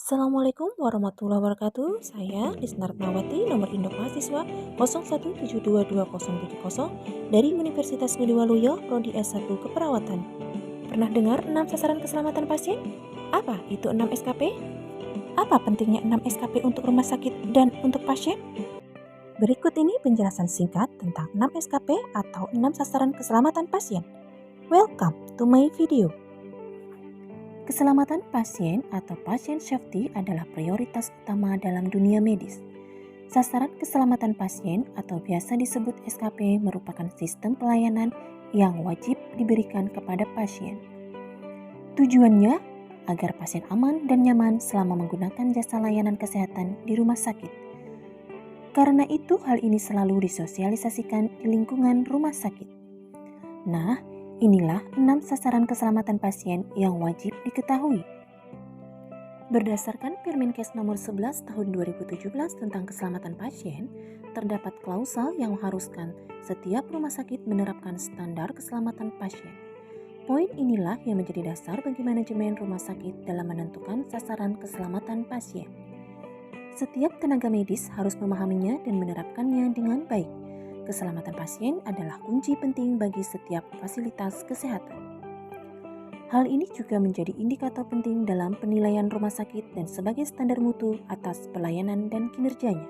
Assalamualaikum warahmatullahi wabarakatuh. Saya Lisnar Nawati, nomor induk mahasiswa 01722070 dari Universitas Ngudi Waluyo, Prodi S1 Keperawatan. Pernah dengar 6 sasaran keselamatan pasien? Apa itu 6 SKP? Apa pentingnya 6 SKP untuk rumah sakit dan untuk pasien? Berikut ini penjelasan singkat tentang 6 SKP atau 6 sasaran keselamatan pasien. Welcome to my video. Keselamatan pasien atau patient safety adalah prioritas utama dalam dunia medis. Sasaran keselamatan pasien atau biasa disebut SKP merupakan sistem pelayanan yang wajib diberikan kepada pasien. Tujuannya agar pasien aman dan nyaman selama menggunakan jasa layanan kesehatan di rumah sakit. Karena itu hal ini selalu disosialisasikan di lingkungan rumah sakit. Nah, inilah 6 sasaran keselamatan pasien yang wajib diketahui. Berdasarkan Permenkes nomor 11 tahun 2017 tentang keselamatan pasien, terdapat klausal yang mengharuskan setiap rumah sakit menerapkan standar keselamatan pasien. Poin inilah yang menjadi dasar bagi manajemen rumah sakit dalam menentukan sasaran keselamatan pasien. Setiap tenaga medis harus memahaminya dan menerapkannya dengan baik. Keselamatan pasien adalah kunci penting bagi setiap fasilitas kesehatan. Hal ini juga menjadi indikator penting dalam penilaian rumah sakit dan sebagai standar mutu atas pelayanan dan kinerjanya.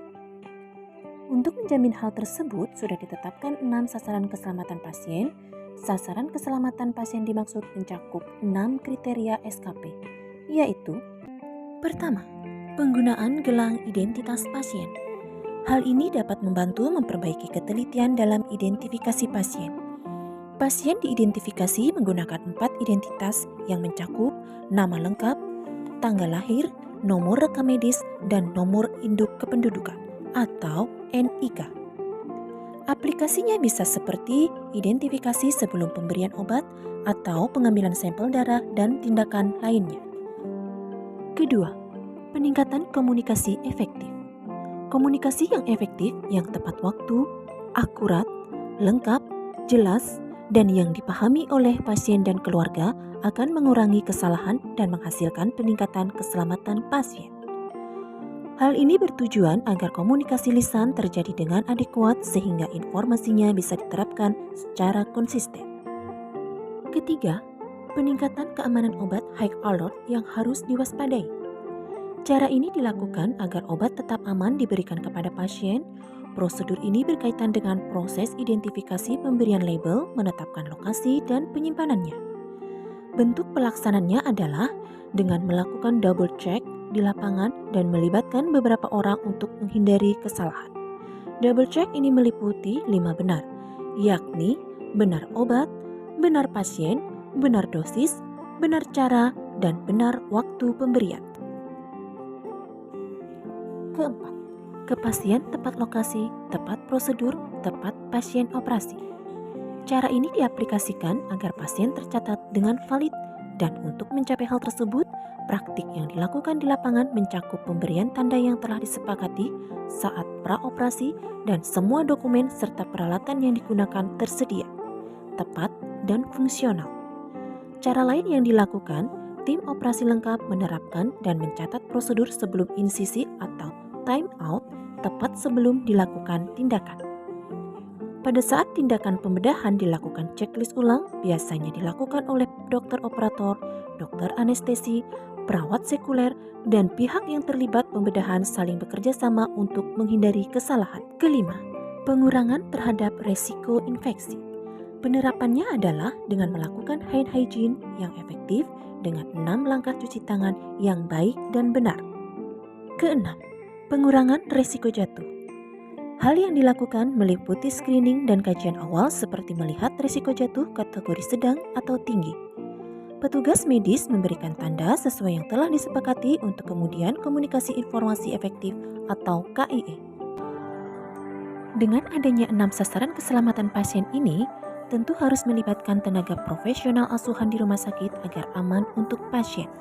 Untuk menjamin hal tersebut, sudah ditetapkan 6 sasaran keselamatan pasien. Sasaran keselamatan pasien dimaksud mencakup 6 kriteria SKP, yaitu: pertama, penggunaan gelang identitas pasien. Hal ini dapat membantu memperbaiki ketelitian dalam identifikasi pasien. Pasien diidentifikasi menggunakan 4 identitas yang mencakup nama lengkap, tanggal lahir, nomor rekam medis, dan nomor induk kependudukan atau NIK. Aplikasinya bisa seperti identifikasi sebelum pemberian obat atau pengambilan sampel darah dan tindakan lainnya. Kedua, peningkatan komunikasi efektif. Komunikasi yang efektif, yang tepat waktu, akurat, lengkap, jelas, dan yang dipahami oleh pasien dan keluarga akan mengurangi kesalahan dan menghasilkan peningkatan keselamatan pasien. Hal ini bertujuan agar komunikasi lisan terjadi dengan adekuat sehingga informasinya bisa diterapkan secara konsisten. Ketiga, peningkatan keamanan obat high alert yang harus diwaspadai. Cara ini dilakukan agar obat tetap aman diberikan kepada pasien. Prosedur ini berkaitan dengan proses identifikasi pemberian label, menetapkan lokasi, dan penyimpanannya. Bentuk pelaksananya adalah dengan melakukan double check di lapangan dan melibatkan beberapa orang untuk menghindari kesalahan. Double check ini meliputi 5 benar, yakni benar obat, benar pasien, benar dosis, benar cara, dan benar waktu pemberian. Keempat, kepastian tepat lokasi, tepat prosedur, tepat pasien operasi. Cara ini diaplikasikan agar pasien tercatat dengan valid, dan untuk mencapai hal tersebut, praktik yang dilakukan di lapangan mencakup pemberian tanda yang telah disepakati saat praoperasi dan semua dokumen serta peralatan yang digunakan tersedia, tepat dan fungsional. Cara lain yang dilakukan, tim operasi lengkap menerapkan dan mencatat prosedur sebelum insisi atau time out tepat sebelum dilakukan tindakan. Pada saat tindakan pembedahan dilakukan checklist ulang, biasanya dilakukan oleh dokter operator, dokter anestesi, perawat sekuler, dan pihak yang terlibat pembedahan saling bekerja sama untuk menghindari kesalahan. Kelima, pengurangan terhadap resiko infeksi. Penerapannya adalah dengan melakukan hand hygiene yang efektif dengan 6 langkah cuci tangan yang baik dan benar. Keenam, pengurangan risiko jatuh. Hal yang dilakukan meliputi screening dan kajian awal seperti melihat risiko jatuh kategori sedang atau tinggi. Petugas medis memberikan tanda sesuai yang telah disepakati untuk kemudian komunikasi informasi efektif atau KIE. Dengan adanya 6 sasaran keselamatan pasien ini, tentu harus melibatkan tenaga profesional asuhan di rumah sakit agar aman untuk pasien.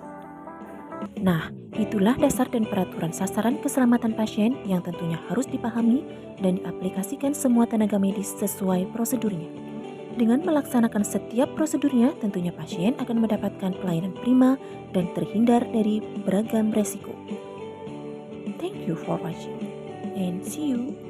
Nah, itulah dasar dan peraturan sasaran keselamatan pasien yang tentunya harus dipahami dan diaplikasikan semua tenaga medis sesuai prosedurnya. Dengan melaksanakan setiap prosedurnya, tentunya pasien akan mendapatkan pelayanan prima dan terhindar dari beragam resiko. Thank you for watching and see you.